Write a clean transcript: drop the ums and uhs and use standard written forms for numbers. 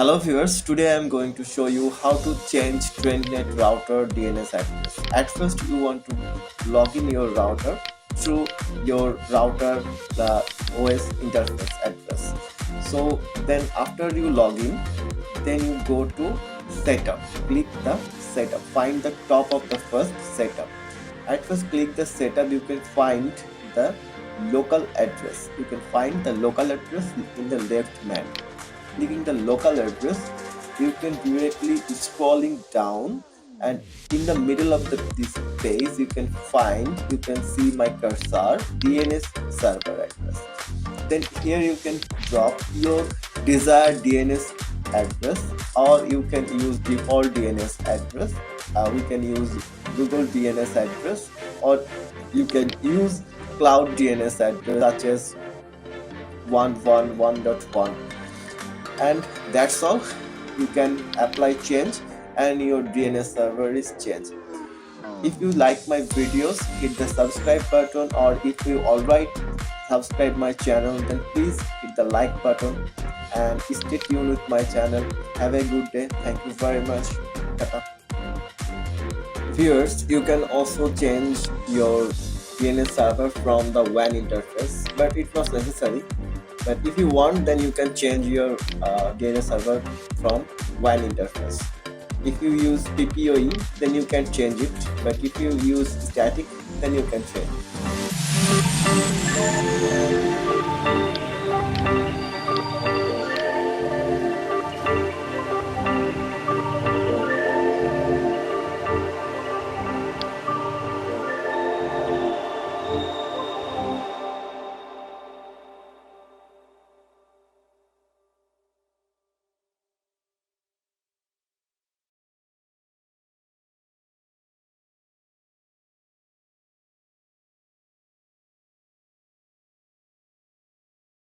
Hello viewers, today I am going to show you how to change Trendnet router DNS address. At first you want to log in your router through your router OS interface address. So then after you log in, then you go to setup, click the setup, find the top of the first setup. At first click the setup, you can find the local address. You can find the local address in the left menu. Clicking the local address, you can directly scrolling down, and in the middle of this page you can see my cursor DNS server address. Then here you can drop your desired DNS address, or you can use default DNS address. We can use Google DNS address, or you can use cloud DNS address such as 111.1, and that's all. You can apply change and your DNS server is changed. If you like my videos, hit the subscribe button, or if you already subscribe my channel, then please hit the like button and stay tuned with my channel. Have a good day. Thank you very much. Tata. Viewers, you can also change your DNS server from the WAN interface, but it's not necessary. But if you want, then you can change your DNS server from WAN interface. If you use PPOE, then you can change it. But if you use static, then you can change it.